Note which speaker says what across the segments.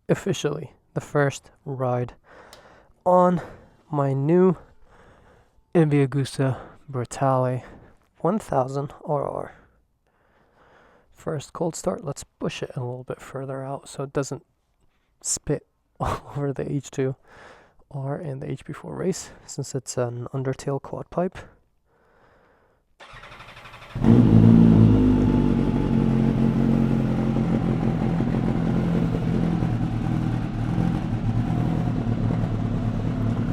Speaker 1: officially the first ride on my new Agusta Brutale 1000 RR. First cold start, let's push it a little bit further out so it doesn't spit all over the H2R and the HP4 race, since it's an undertail quad pipe.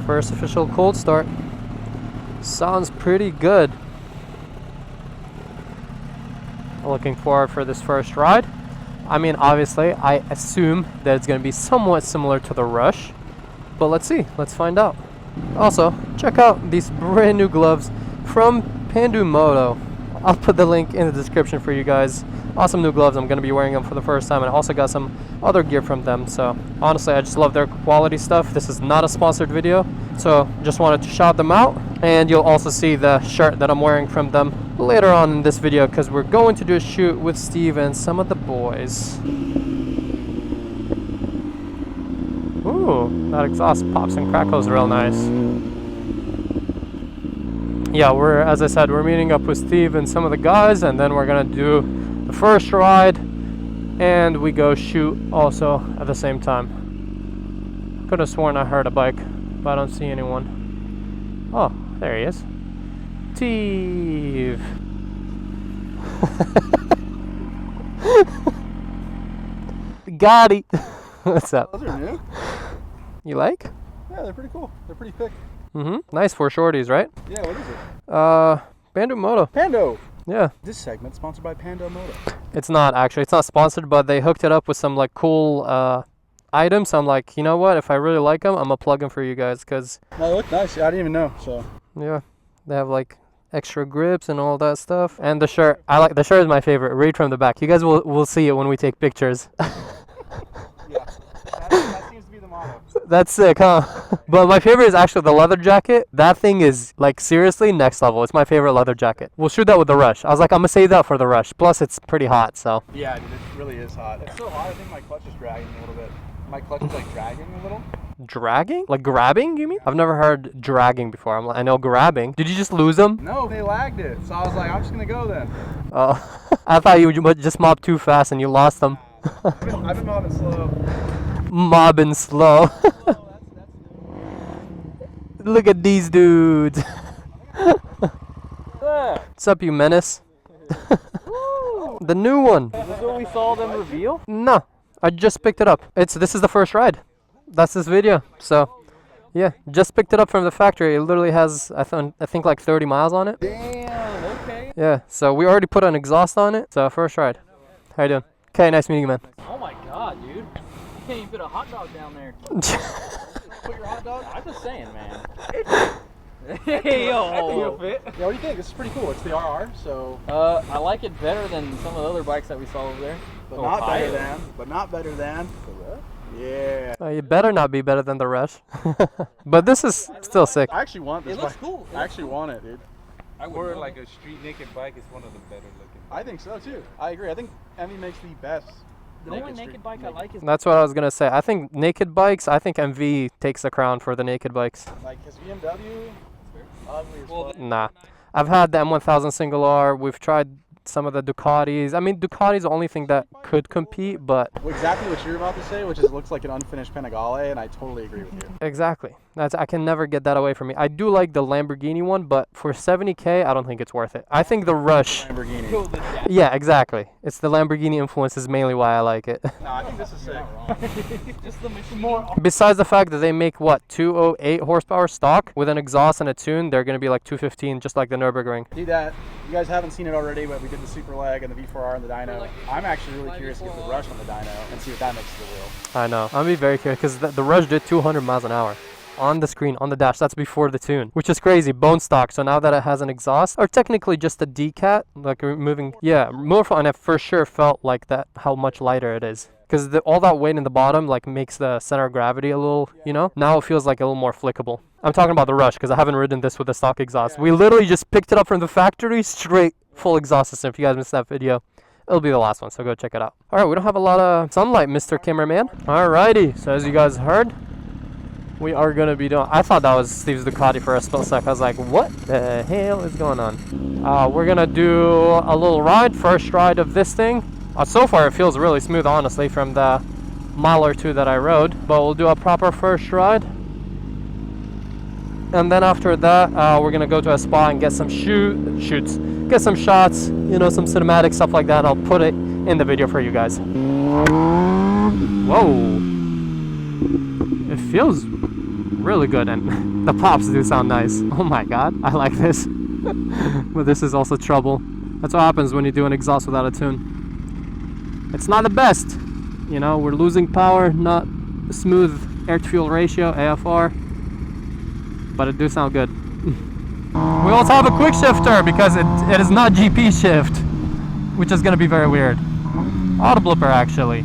Speaker 1: First official cold start. Sounds pretty good. Looking forward for this first ride. I mean, obviously, I assume that it's going to be somewhat similar to the Rush, but let's see. Let's find out. Also, check out these brand new gloves from Moto. I'll put the link in the description for you guys. Awesome new gloves. I'm going to be wearing them for the first time, and I also got some other gear from them. So honestly, I just love their quality stuff. This is not a sponsored video, so just wanted to shout them out. And you'll also see the shirt that I'm wearing from them later on in this video, because we're going to do a shoot with Steve and some of the boys. Ooh, that exhaust pops and crackles real nice. Yeah, as I said, we're meeting up with Steve and some of the guys, and then we're gonna do the first ride, and we go shoot also at the same time. Could have sworn I heard a bike, but I don't see anyone. Oh, there he is. Steve. Got it. What's up?
Speaker 2: Those are new.
Speaker 1: You like?
Speaker 2: Yeah, they're pretty cool. They're pretty thick.
Speaker 1: Nice for shorties, right?
Speaker 2: Yeah, what is it?
Speaker 1: Moto.
Speaker 2: Pando.
Speaker 1: Yeah.
Speaker 2: This segment sponsored by Moto.
Speaker 1: It's not actually. It's not sponsored, but they hooked it up with some like cool items. So I'm like, you know what? If I really like them, I'm gonna plug them for you guys, cause.
Speaker 2: They look nice. I didn't even know. So.
Speaker 1: Yeah, they have like extra grips and all that stuff. And the shirt, the shirt is my favorite. Right from the back. You guys will see it when we take pictures.
Speaker 2: Yeah. That seems to be the motto.
Speaker 1: That's sick, huh? But my favorite is actually the leather jacket. That thing is like seriously next level. It's my favorite leather jacket. We'll shoot that with the Rush. I was like, I'm gonna save that for the Rush. Plus, it's pretty hot, so.
Speaker 2: Yeah, dude, it really is hot. It's so hot. I think my clutch is dragging a little bit. My clutch is like dragging a little. Dragging? Like grabbing, you mean? I've never heard dragging before. I know grabbing. Did you just lose them? No, they lagged it. So I was like, I'm just gonna go then.
Speaker 1: Oh, I thought you would just mob too fast and you lost them.
Speaker 2: I've been mobbing slow.
Speaker 1: Mobbing slow. Look at these dudes. What's up, you menace? The new one.
Speaker 3: Is this what we saw them reveal?
Speaker 1: No, I just picked it up. This is the first ride. That's this video. So, yeah, just picked it up from the factory. It literally has, I think like 30 miles on it.
Speaker 3: Damn, okay.
Speaker 1: Yeah, so we already put an exhaust on it. So, first ride. How you doing? Okay, nice meeting you, man.
Speaker 3: Oh my god, dude. You can't even fit a hot dog down there. Put your hot dog? I'm just saying, man. Hey, yo.
Speaker 2: I think it'll fit. Yeah, what do you think? This is pretty cool. It's the RR, so.
Speaker 3: I like it better than some of the other bikes that we saw over there.
Speaker 2: But not better than. Yeah.
Speaker 1: You better not be better than the Rush. But this is still sick.
Speaker 2: I actually want this
Speaker 3: It looks
Speaker 2: bike.
Speaker 3: cool.
Speaker 2: I actually want it, dude.
Speaker 4: Or like a street naked bike is one of the better looking.
Speaker 2: I think so too. I agree. I think MV makes the best.
Speaker 3: The only naked bike I like is...
Speaker 1: That's what I was going to say. I think naked bikes, I think MV takes the crown for the naked bikes.
Speaker 2: Like his BMW, ugly as fuck.
Speaker 1: Nah. I've had the M1000 single R. We've tried some of the Ducatis. I mean, Ducati's the only thing that could compete, but...
Speaker 2: Exactly what you're about to say, which is looks like an unfinished Panigale, and I totally agree with you.
Speaker 1: Exactly. I can never get that away from me. I do like the Lamborghini one, but for 70K, I don't think it's worth it. I think the Rush...
Speaker 2: Lamborghini.
Speaker 1: Yeah, exactly. It's the Lamborghini influence is mainly why I like it.
Speaker 2: No, I think this is sick.
Speaker 3: Just the machine.
Speaker 1: Besides the fact that they make, what, 208 horsepower stock with an exhaust and a tune, they're going to be like 215, just like the Nürburgring.
Speaker 2: Do that. You guys haven't seen it already, but we did the Super Leg and the V4R and the dyno. I'm actually really curious to get the Rush on the dyno and see what that makes to the wheel.
Speaker 1: I know. I'm be very curious because the Rush did 200 miles an hour. On the screen, on the dash. That's before the tune, which is crazy. Bone stock. So now that it has an exhaust, or technically just a decat, like removing, yeah, more fun. And it for sure felt like that, how much lighter it is. Because all that weight in the bottom like makes the center of gravity a little, you know, now it feels like a little more flickable. I'm talking about the Rush because I haven't ridden this with a stock exhaust. We literally just picked it up from the factory, straight full exhaust system. If you guys missed that video, it'll be the last one, so go check it out. All right, we don't have a lot of sunlight, Mr. Cameraman. Alrighty, so as you guys heard, we are gonna be doing, I thought that was Steve's Ducati for a split sec. I was like, what the hell is going on? We're gonna do a little ride, first ride of this thing. So far it feels really smooth, honestly, from the mile or two that I rode, but we'll do a proper first ride. And then after that, we're gonna go to a spot and get some shoots, get some shots, you know, some cinematic stuff like that. I'll put it in the video for you guys. Whoa. It feels really good, and the pops do sound nice. Oh my god, I like this. But this is also trouble. That's what happens when you do an exhaust without a tune. It's not the best. You know, we're losing power, not a smooth air-to-fuel ratio, AFR. But it do sound good. We also have a quick shifter because it is not GP shift, which is going to be very weird. Auto blipper, actually.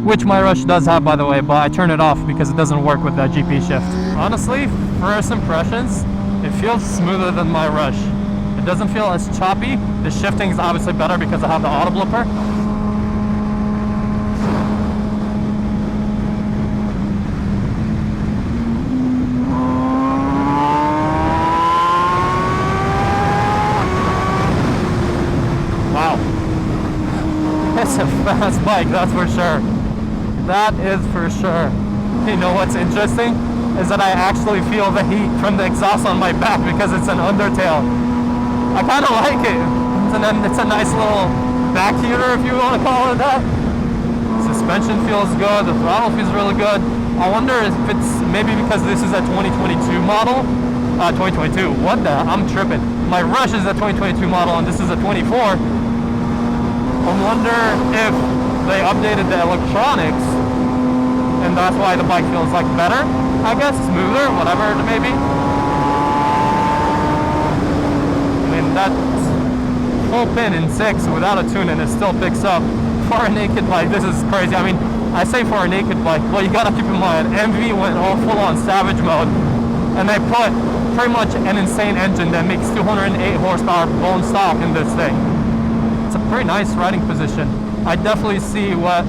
Speaker 1: Which my Rush does have, by the way, but I turn it off because it doesn't work with that GP shift. Honestly, first impressions, it feels smoother than my Rush. It doesn't feel as choppy. The shifting is obviously better because I have the auto blipper. Wow. It's a fast bike, that's for sure. That is for sure. You know what's interesting? Is that I actually feel the heat from the exhaust on my back because it's an undertail. I kind of like it. It's a nice little back heater, if you want to call it that. Suspension feels good. The throttle feels really good. I wonder if it's maybe because this is a 2022 model. 2022. What the? I'm tripping. My Rush is a 2022 model and this is a 24. I wonder if they updated the electronics and that's why the bike feels like better, I guess, smoother, whatever it may be. I mean, that's full pin in 6 without a tune and it still picks up. For a naked bike, this is crazy. I mean, I say for a naked bike, well, you gotta keep in mind, MV went all full on savage mode and they put pretty much an insane engine that makes 208 horsepower bone stock in this thing. It's a pretty nice riding position. I definitely see what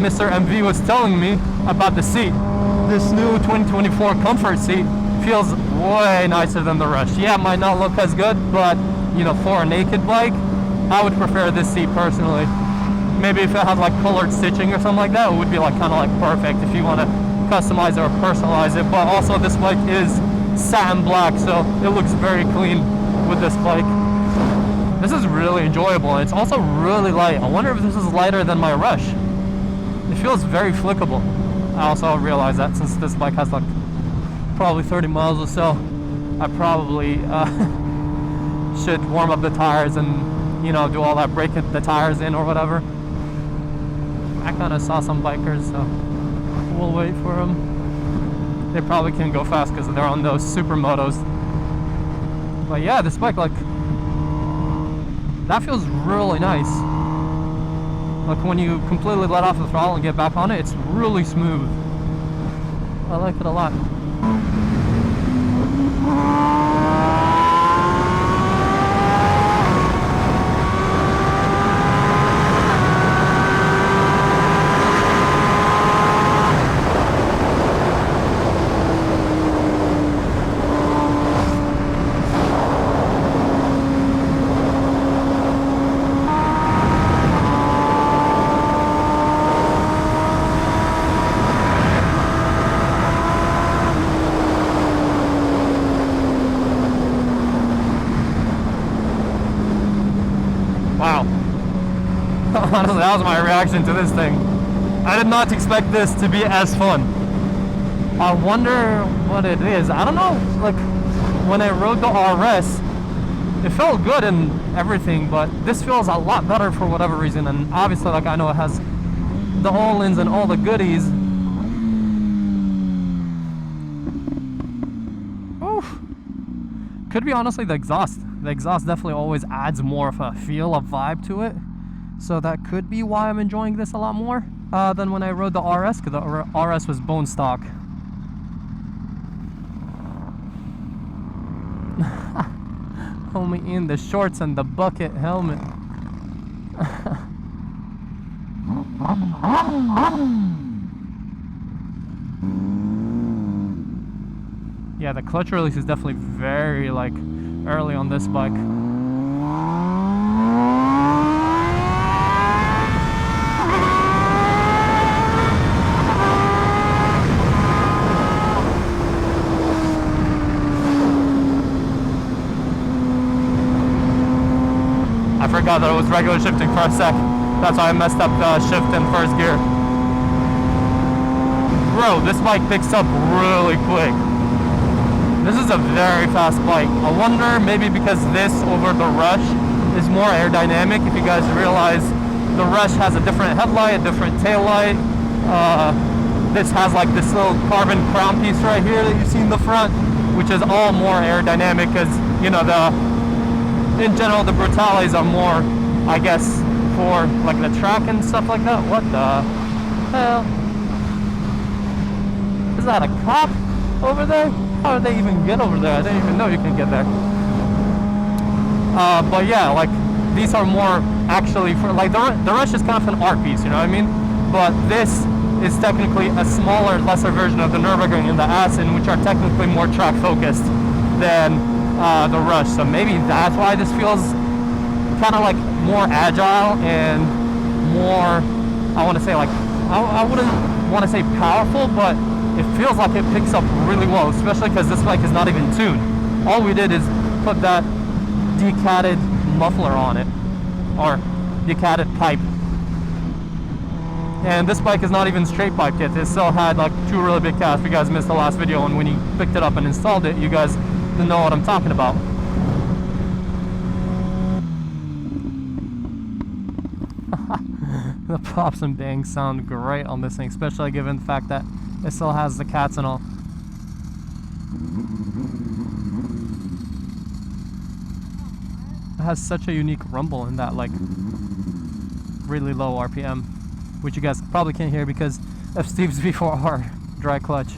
Speaker 1: Mr. MV was telling me about the seat. This new 2024 comfort seat feels way nicer than the Rush. Yeah, it might not look as good, but you know, for a naked bike, I would prefer this seat personally. Maybe if it had like colored stitching or something like that, it would be like kind of like perfect if you want to customize it or personalize it. But also this bike is satin black, so it looks very clean with this bike. This is really enjoyable and it's also really light. I wonder if this is lighter than my Rush. It feels very flickable. I also realize that since this bike has like probably 30 miles or so, I probably should warm up the tires and, you know, do all that, break the tires in or whatever. I kind of saw some bikers, so we'll wait for them. They probably can't go fast because they're on those supermotos. But yeah, this bike, like, that feels really nice. Like when you completely let off the throttle and get back on it, it's really smooth. I like it a lot. Wow. Honestly, that was my reaction to this thing. I did not expect this to be as fun. I wonder what it is. I don't know, like, when I rode the RS, it felt good and everything, but this feels a lot better for whatever reason. And obviously, like, I know it has the all-ins and all the goodies. Oof. Could be honestly the exhaust. The exhaust definitely always adds more of a feel, a vibe to it. So that could be why I'm enjoying this a lot more than when I rode the RS, because the RS was bone stock. Homie in the shorts and the bucket helmet. Yeah, the clutch release is definitely very like early on this bike. I forgot that it was regular shifting for a sec. That's why I messed up the shift in first gear. Bro, this bike picks up really quick. This is a very fast bike. I wonder, maybe because this over the Rush is more aerodynamic. If you guys realize, the Rush has a different headlight, a different tail light. This has like this little carbon crown piece right here that you see in the front, which is all more aerodynamic because, you know, in general the Brutales are more, I guess, for like the track and stuff like that. What the hell? Is that a cop over there? How did they even get over there? I didn't even know you can get there. But yeah, like these are more actually for like the Rush is kind of an art piece, you know what I mean? But this is technically a smaller, lesser version of the Nürburgring and the Assen, which are technically more track focused than the Rush. So maybe that's why this feels kind of like more agile and more, I want to say like, I wouldn't want to say powerful, but it feels like it picks up really well, especially because this bike is not even tuned. All we did is put that decatted muffler on it, or decatted pipe. And this bike is not even straight pipe kit. It still had like 2 really big cats. If you guys missed the last video, and when you picked it up and installed it, you guys didn't know what I'm talking about. The pops and bangs sound great on this thing, especially given the fact that it still has the cats and all. It has such a unique rumble in that like really low RPM, which you guys probably can't hear because of Steve's V4R dry clutch.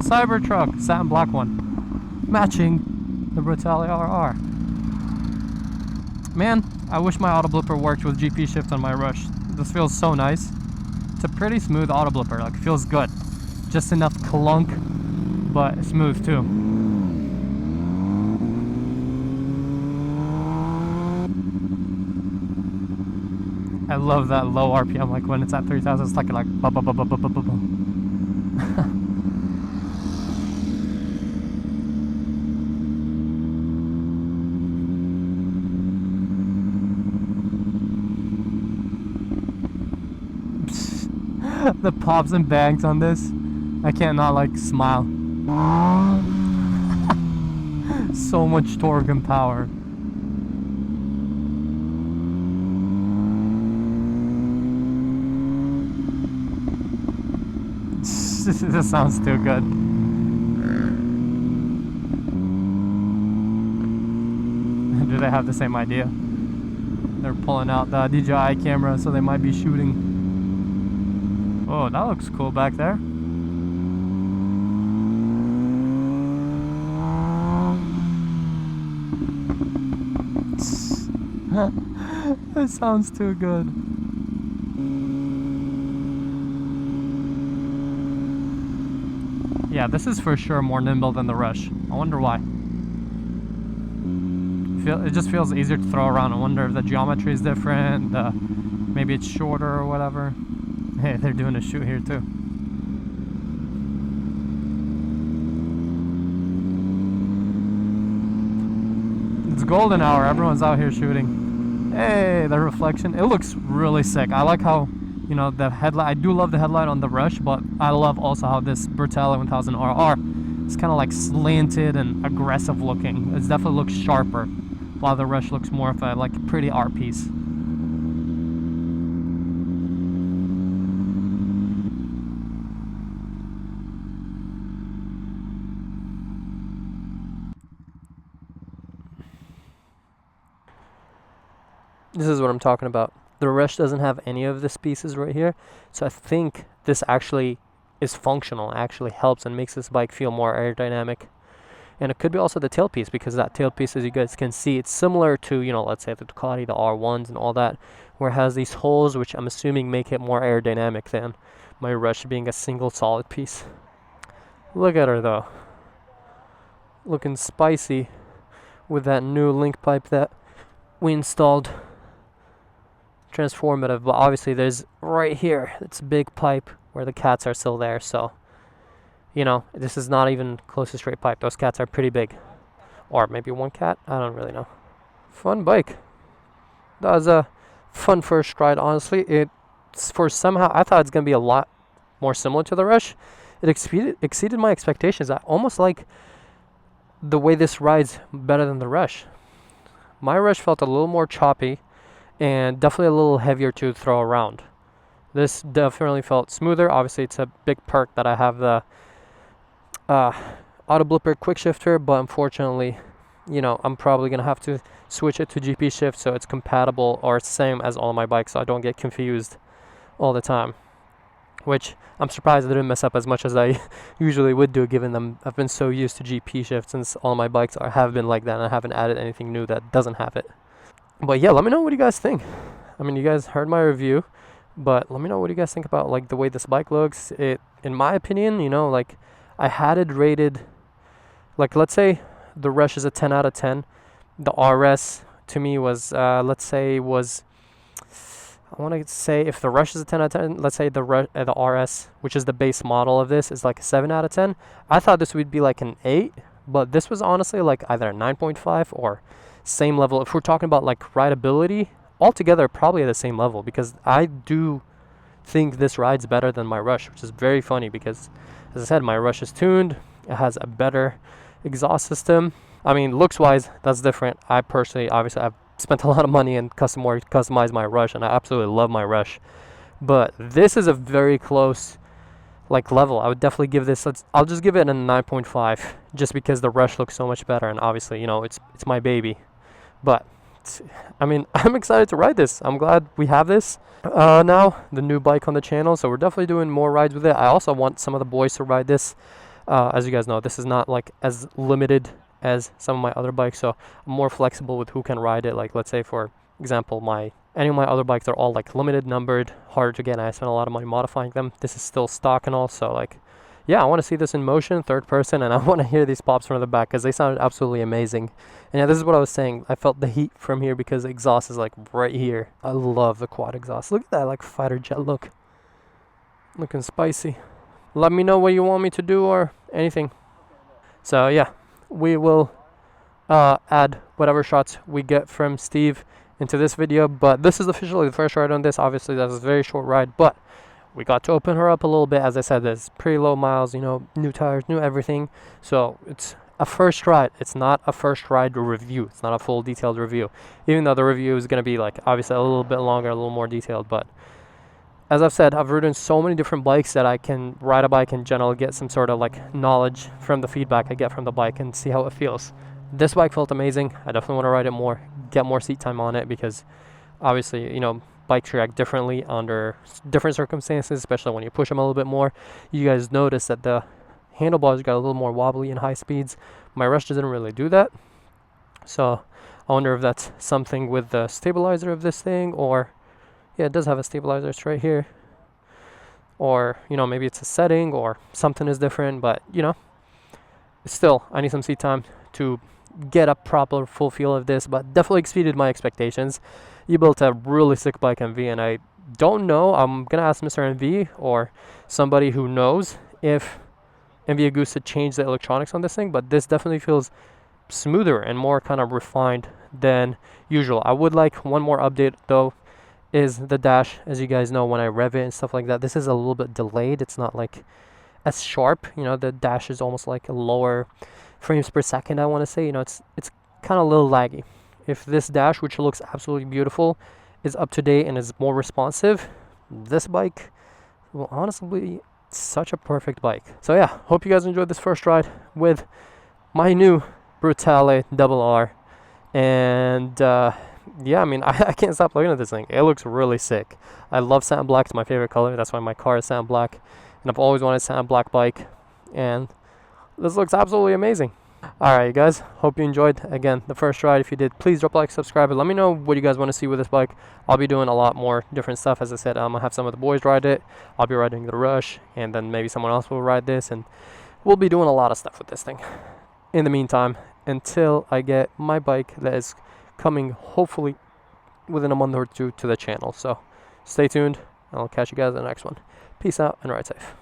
Speaker 1: Cybertruck, satin black one, matching the Brutale RR. Man, I wish my auto blipper worked with GP shift on my Rush. This feels so nice. It's a pretty smooth auto blipper, like it feels good. Just enough clunk, but smooth too. I love that low RPM, like when it's at 3,000, it's like ba ba ba ba ba ba ba ba. The pops and bangs on this, I can't not like smile. So much torque and power. This sounds too good. Do they have the same idea? They're pulling out the DJI camera, so they might be shooting. Oh, that looks cool back there. That sounds too good. Yeah, this is for sure more nimble than the Rush. I wonder why. It just feels easier to throw around. I wonder if the geometry is different, maybe it's shorter or whatever. Hey, they're doing a shoot here too. It's golden hour, everyone's out here shooting. Hey, the reflection, it looks really sick. I like how, you know, the headlight, I do love the headlight on the Rush, but I love also how this Brutale 1000 RR is kind of like slanted and aggressive looking. It definitely looks sharper, while the Rush looks more of a like pretty art piece. This is what I'm talking about. The Rush doesn't have any of these pieces right here, so I think this actually is functional, actually helps and makes this bike feel more aerodynamic. And it could be also the tailpiece, because that tailpiece, as you guys can see, it's similar to, you know, let's say the Ducati, the R1s and all that, where it has these holes which I'm assuming make it more aerodynamic than my Rush being a single solid piece. Look at her though, looking spicy with that new link pipe that we installed. Transformative, but obviously there's right here, it's a big pipe where the cats are still there, so you know, this is not even close to straight pipe. Those cats are pretty big, or maybe one cat, I don't really know. Fun bike. That was a fun first ride, honestly. It's for somehow, I thought it's gonna be a lot more similar to the Rush. It exceeded my expectations. I almost like the way this rides better than the Rush. My Rush felt a little more choppy and definitely a little heavier to throw around. This definitely felt smoother. Obviously, it's a big perk that I have the auto blipper quick shifter, but unfortunately, you know, I'm probably gonna have to switch it to GP shift so it's compatible or same as all my bikes, so I don't get confused all the time. Which I'm surprised I didn't mess up as much as I usually would do, given them I've been so used to GP shift since all my bikes have been like that, and I haven't added anything new that doesn't have it. But yeah, let me know what you guys think. I mean, you guys heard my review, but let me know what you guys think about like the way this bike looks. It, in my opinion, you know, like I had it rated, like let's say the Rush is a 10 out of 10. The RS to me was, let's say was, I want to say if the Rush is a 10 out of 10, let's say the RS, which is the base model of this, is like a 7 out of 10. I thought this would be like an 8, but this was honestly like either a 9.5 or same level. If we're talking about like rideability, altogether probably at the same level, because I do think this rides better than my Rush, which is very funny because, as I said, my Rush is tuned. It has a better exhaust system. I mean, looks wise, that's different. I personally, obviously, I've spent a lot of money and customize my Rush, and I absolutely love my Rush. But this is a very close like level. I would definitely give this, I'll just give it a 9.5 just because the Rush looks so much better, and obviously, you know, it's my baby. But I mean, I'm excited to ride this. I'm glad we have this now, the new bike on the channel, so we're definitely doing more rides with it. I also want some of the boys to ride this. As you guys know, this is not like as limited as some of my other bikes, so I'm more flexible with who can ride it. Like let's say, for example, any of my other bikes are all like limited, numbered, harder to get, and I spent a lot of money modifying them. This is still stock and all, so like, yeah, I want to see this in motion, third person, and I want to hear these pops from the back because they sounded absolutely amazing. And yeah, this is what I was saying. I felt the heat from here because the exhaust is like right here. I love the quad exhaust. Look at that, like fighter jet look. Looking spicy. Let me know what you want me to do or anything. So yeah, we will add whatever shots we get from Steve into this video, but this is officially the first ride on this. Obviously, that's a very short ride, but we got to open her up a little bit. As I said, there's pretty low miles, you know, new tires, new everything. So it's a first ride. It's not a first ride review. It's not a full detailed review, even though the review is going to be like obviously a little bit longer, a little more detailed. But as I've said, I've ridden so many different bikes that I can ride a bike in general, get some sort of like knowledge from the feedback I get from the bike and see how it feels. This bike felt amazing. I definitely want to ride it more, get more seat time on it, because obviously, you know, bikes react differently under different circumstances, especially when you push them a little bit more. You guys notice that the handlebars got a little more wobbly in high speeds. My Rush didn't really do that, so I wonder if that's something with the stabilizer of this thing, or yeah, it does have a stabilizer, it's right here, or you know, maybe it's a setting or something is different. But you know, still I need some seat time to get a proper full feel of this, but definitely exceeded my expectations. You built a really sick bike, MV, and I don't know, I'm gonna ask Mr. MV or somebody who knows if MV Agusta changed the electronics on this thing, but this definitely feels smoother and more kind of refined than usual. I would like one more update though, is the dash. As you guys know, when I rev it and stuff like that, this is a little bit delayed. It's not like as sharp, you know, the dash is almost like a lower frames per second, I want to say. You know, it's kind of a little laggy. If this dash, which looks absolutely beautiful, is up to date and is more responsive, this bike will honestly be such a perfect bike. So yeah, hope you guys enjoyed this first ride with my new Brutale Double R. And yeah, I mean, I can't stop looking at this thing. It looks really sick. I love satin black. It's my favorite color. That's why my car is satin black. And I've always wanted a satin black bike. And this looks absolutely amazing. Alright, you guys. Hope you enjoyed, again, the first ride. If you did, please drop a like, subscribe, and let me know what you guys want to see with this bike. I'll be doing a lot more different stuff. As I said, I'm going to have some of the boys ride it. I'll be riding the Rush. And then maybe someone else will ride this. And we'll be doing a lot of stuff with this thing. In the meantime, until I get my bike that is coming hopefully within a month or two to the channel. So stay tuned, and I'll catch you guys in the next one. Peace out and ride safe.